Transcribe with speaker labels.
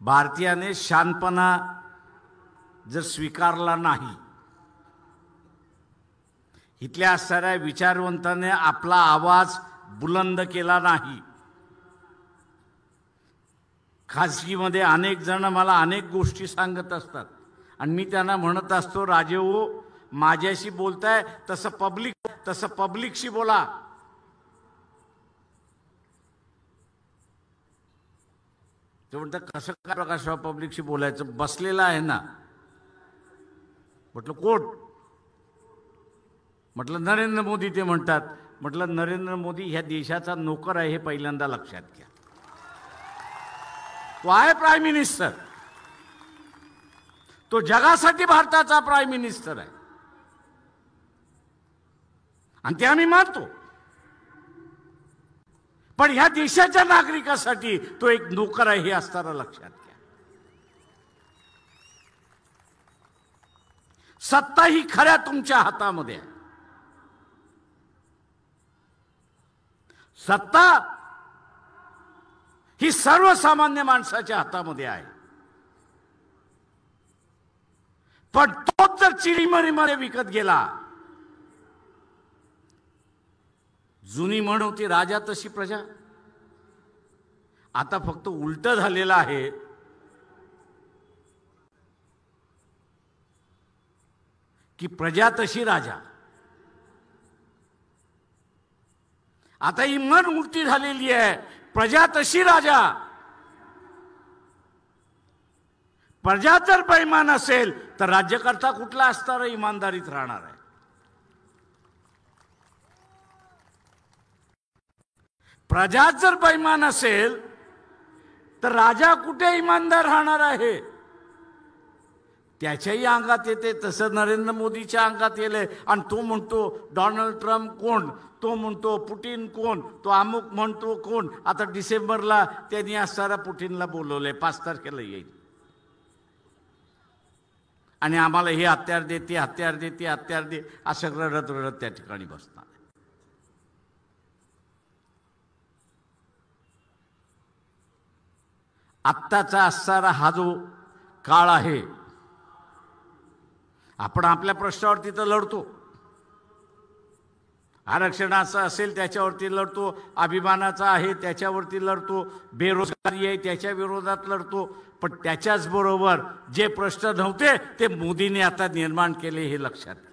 Speaker 1: भारतीयाने शांतपणा जर स्वीकारला नाही, इथल्या असणाऱ्या विचारवंतांनी आपला आवाज बुलंद केला नाही, खाजगीमध्ये अनेक जण मला अनेक गोष्टी सांगत असतात आणि मी त्यांना म्हणत असतो, राजे हो, माझ्याशी बोलताय तसं पब्लिकशी बोला. ते म्हणतात कसं काय प्रकाशराव पब्लिकशी बोलायचं, बसलेला आहे ना. म्हटलं कोण? म्हटलं नरेंद्र मोदी. ते म्हणतात, म्हटलं नरेंद्र मोदी ह्या देशाचा नोकर आहे हे पहिल्यांदा लक्षात घ्या. तो आहे प्राईम मिनिस्टर, तो जगासाठी भारताचा प्राईम मिनिस्टर आहे आणि ते आम्ही मानतो. पण ह्या देशाच्या नागरिकासाठी तो एक नोकर आहे हे असताना लक्षात घ्या. सत्ता ही खऱ्या तुमच्या हातामध्ये आहे. सत्ता ही सर्वसामान्य माणसाच्या हातामध्ये आहे. पण तोच जर चिरीमरीमध्ये विकत गेला, जुनी म्हण होती राजा तशी प्रजा. आता फक्त उलट झालेलं आहे. की प्रजा तशी राजा. आता ही म्हण उलटी झालेली आहे, प्रजा तशी राजा. प्रजा जर बेईमान असेल तर राज्यकर्ता कुठला असणार, इमानदारीत राहणार आहे. प्रजा जर बेईमान असेल तर राजा कुठे इमानदार राहणार आहे. त्याच्याही अंगात येते तसं नरेंद्र मोदीच्या अंगात येले. आणि तो म्हणतो डोनाल्ड ट्रम्प कोण, तो म्हणतो पुटिन कोण, तो अमुक म्हणतो कोण. आता डिसेंबरला त्यांनी असणारा पुटिनला बोलवलंय, 5 तारखेला येईल आणि आम्हाला हे हत्यार दे, ते हत्यार दे, ते हत्यार दे, असं रडत रडत त्या ठिकाणी बसणार. आत्ताचा असणारा हा जो काळ आहे, आपण आपल्या प्रश्नावरती तर लढतो. आरक्षणाचा असेल त्याच्यावरती लढतो, अभिमानाचा आहे त्याच्यावरती लढतो, बेरोजगारी आहे त्याच्या विरोधात लढतो. पण त्याच्याच बरोबर जे प्रश्न नव्हते ते मोदींनी आता निर्माण केले हे लक्षात घ्या.